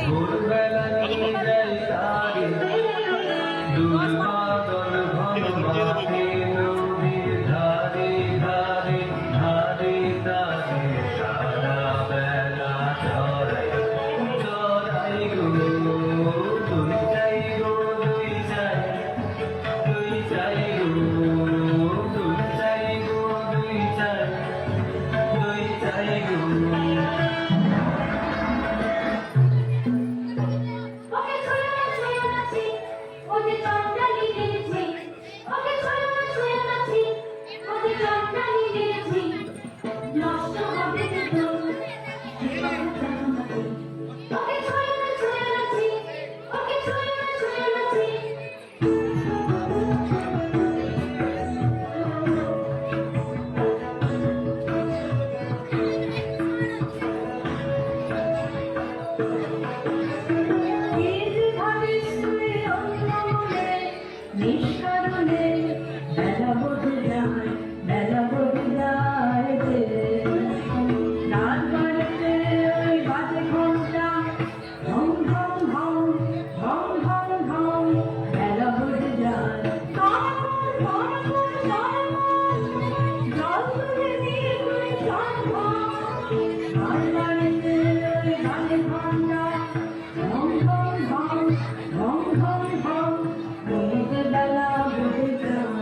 ভোরবেলা নিয়ে যাই তারে দুল বাদল ঘন মাঠে নদীর ধারে ধারে ধারে তারে সারা বেলা চড়াই চড়াই গো দুই চাই গো দুই চাই দুই চাই গো দুই চাই গো দুই চাই দুই চাই গো নিষ্কারণে বেলা বদলে যায় বেলা বদলে যায় যে রাত বাড়িতে ওই বাজে ঘন্টা ঢং ঢং ঢং ঢং ঢং ঢং বেলা বদলে যায় জল তুলে দিয়ে তুই রাত বাড়িতে ওই বাজে ঘন্টা ঢং ঢং ঢং ঢং ঢং ঢং বেলা বদলে যায়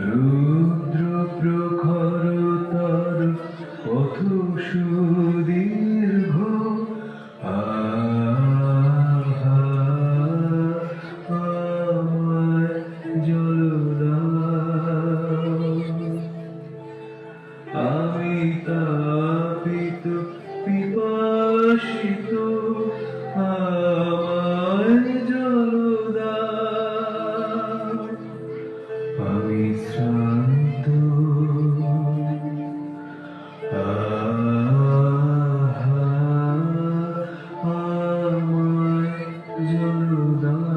রুদ্র প্রখরতর পথ সুদীর্ঘ আমায় জল দাও আমি তাপিত পিপাসিত আমায় জল দাও আমি শ্রান্ত আমায় জল দাও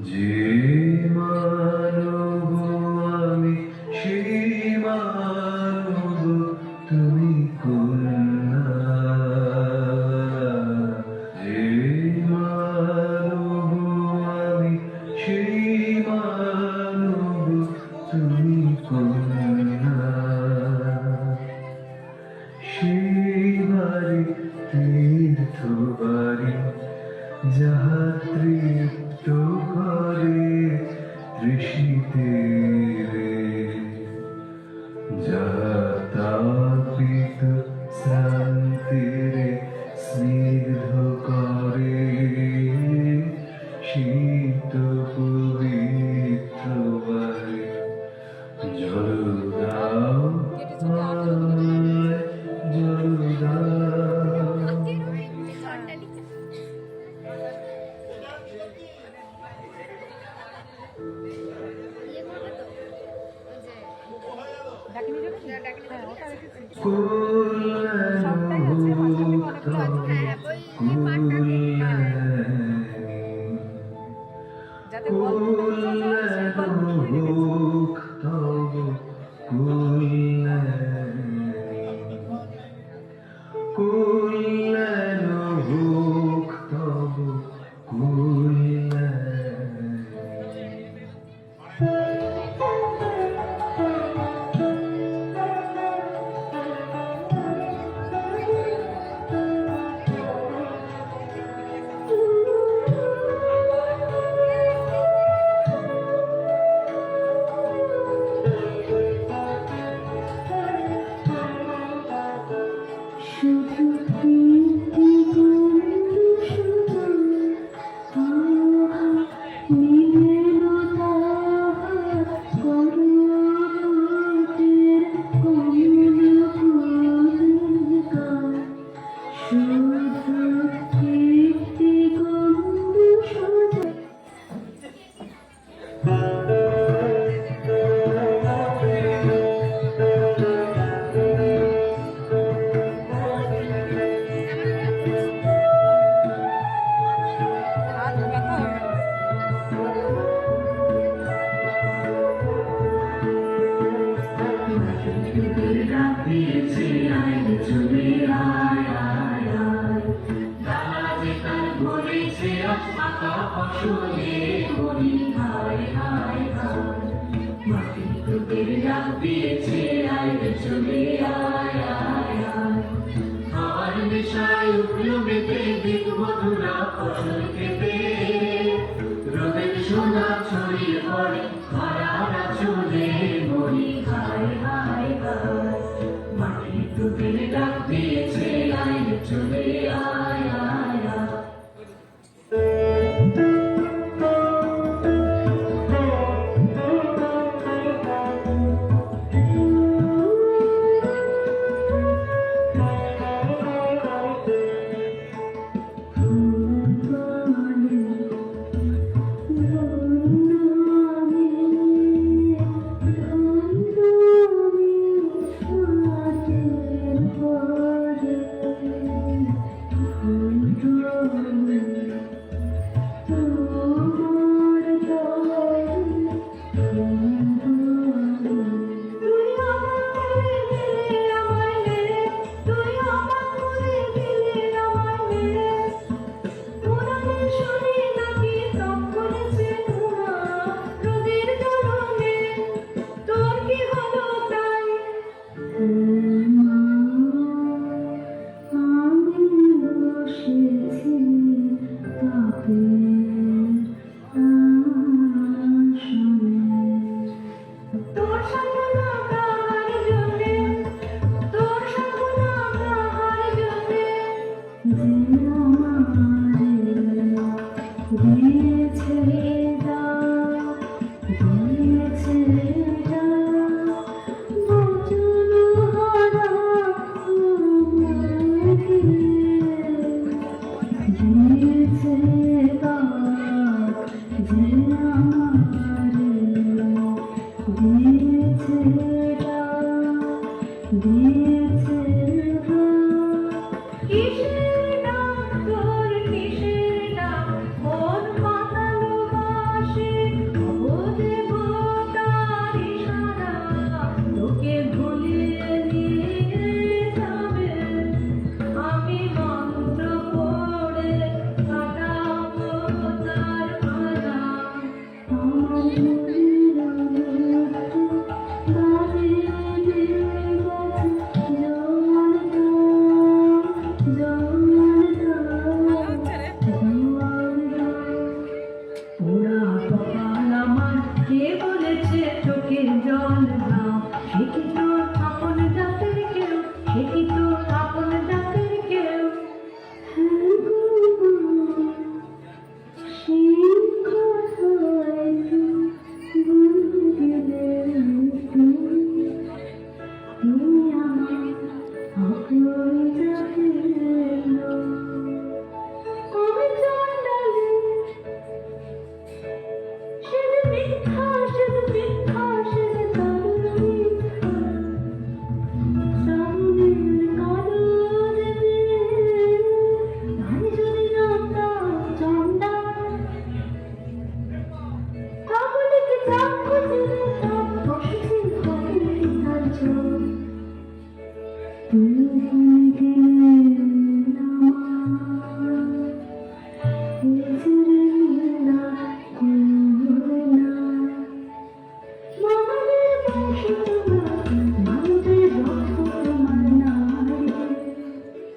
যে মানব আমি সেই মানব তুমি কন্যা যে মানব আমি সেই মানব তুমি কন্যা সেই বাড়ি তীর্থ বাড়ি যাহা তৃপ্ত করে ঋষিদের, যাহা তাপিত শ্রান্তির স্নিগ্ধ করে শীত পবিত্র বাড়ি। জল দাও আমায়, জল দাও। শুধু কীর্তি গন্ধ শুধু আহা নিবেন তাহার করতের কমল ফুলকা। শুধু কীর্তি গন্ধ শুধু দিয়েছে আয় চলে আয় আয় আয়, দাঁড়াতে কাল ভরেছে আশা ফসলে মনি হায় হায় হায়। মাটি তোদের ডাক দিয়েছে আয় চলে আয় আয় আয়, খাওয়ার নেশায় উঠলো মেতে দিক মধুরা ফসল খেতে। রোদের সোনা ছড়িয়ে পড়ে খরার চলে মনি হায় হায় হায়। মাটি তোদের ডাক দিয়েছে আয় চলে আয় আয় আয়।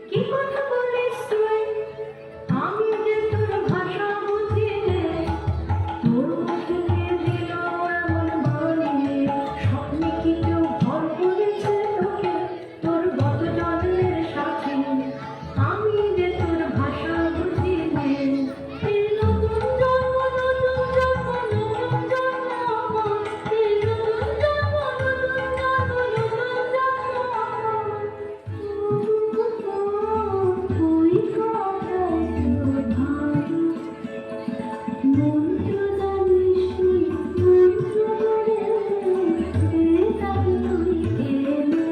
কি কথা বলিস তুই? আমি যে তোর ভাষা বুঝি রে, তোর মুখে দিয়ে দিল এমন বাণী, স্বপ্নে কি কেউ ভর করেছে তোকে, তোর গত জন্মের সাথে? আমি যে তোর ভাষা বুঝি রে, এই নতুন জন্ম, নতুন জন্ম, নতুন জন্ম আমার, এই নতুন জন্ম, নতুন জন্ম, নতুন জন্ম আমার। তুই কোথায় তোর ভাই? মন্ত্র জানিস নি, মন্ত্র জানে, তাই তুই এলে।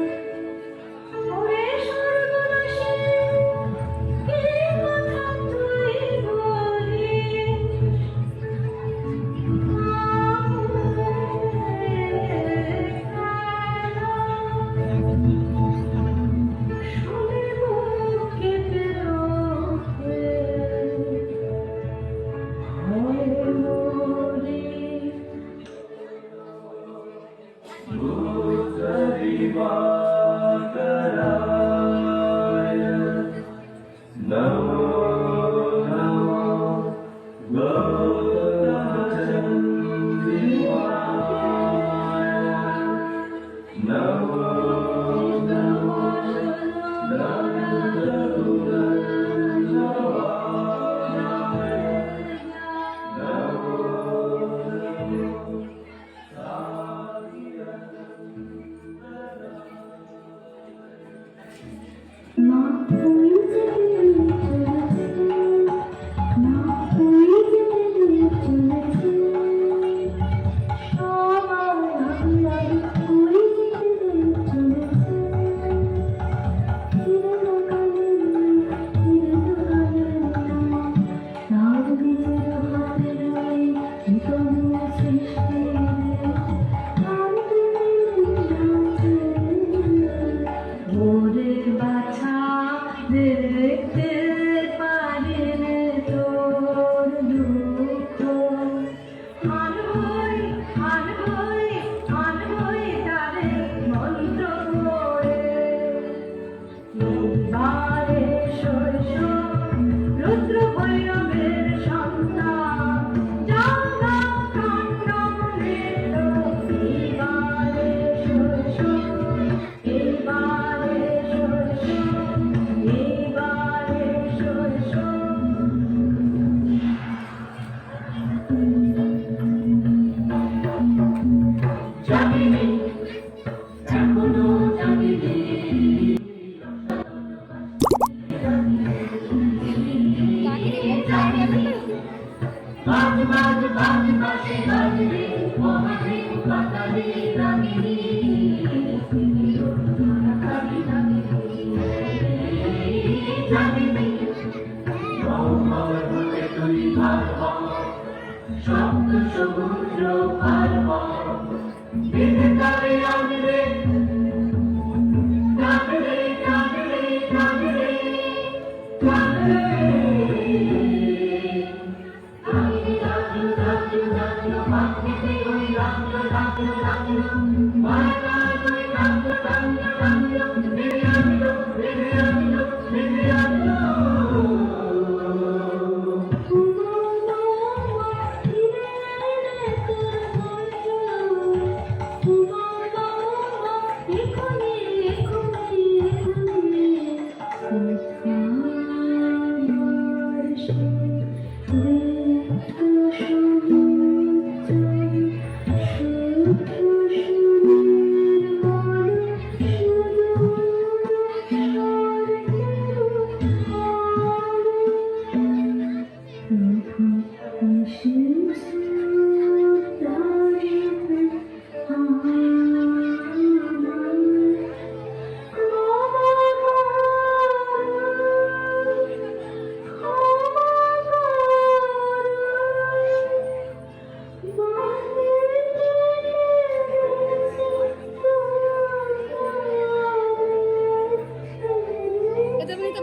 ওরে সর্বনাশী, কি কথা তুই বলিস? শুনে বুক কেঁপে ওঠে, হয় মরি। Buddha-Divakaraय Namo Namo Buddha-Divakaraय Namo Namo মা তুই যেতে চলেছে, মা তুই যেতে চলেছে, সবার আগে আগে তুই যেতে চলেছে। ফিরে তাকালেন না, ফিরে তাকালেন না, তার নিজের হাতের ওই তরুণ সৃষ্টির কাঁদতে যাচ্ছে। ওরে বাছা, দেখতে পারেন তোর দুঃখ, আনবই আনবই আনবই তারে মন্ত্র করে। এইবারে শৈশব রুদ্র ভৈরবের সন্তান, জঙ্গা কাণ্ড মৃত। এইবারে শৈশব, এইবারে শৈশব, এইবারে শৈশব। জাগিনি, এখনো জাগিনি, বাজ বাজ বাজ বাজে বাজরে, মহাদেব পাতালে রাগিনী, জাগিনি, আমার বুকে তুই ভার হও, সপ্ত সমুদ্র পার হও, বিধে তারে আনবে, জাগরে জাগরে জাগরে জাগরে। রাজু রাজু রাজু রাজু, পাখিতে ওই রাজু রাজু রাজু, মারা ওই রাজু রাজু রাজু, ফিরে আসলো, ফিরে আসলো, ফিরে আসলো।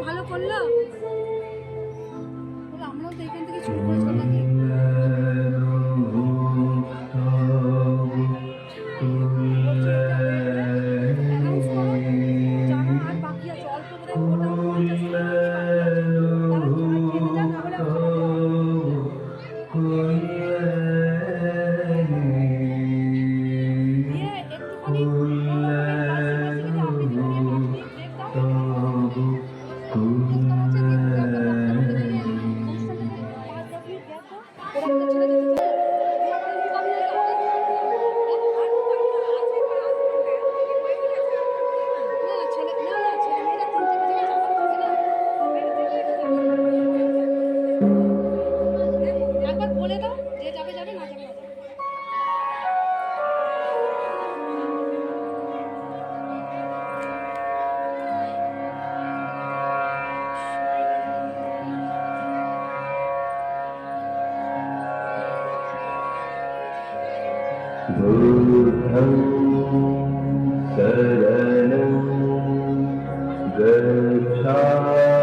ভালো করলো বলে আমরাও তো এখান থেকে শুরু করেছিলাম নাকি অ্যানাউন্স করো জানা আর বাকি আছে অল্প বোধহয় মোটামুটি 50 খেতে যান না হলে দিয়ে একটুখানি আপনি দিয়ে 5 মিনিট ব্রেক একবার বলে দাও যে যাবে যাবে না যাবে না যাবে बुद्धं शरणं गच्छामि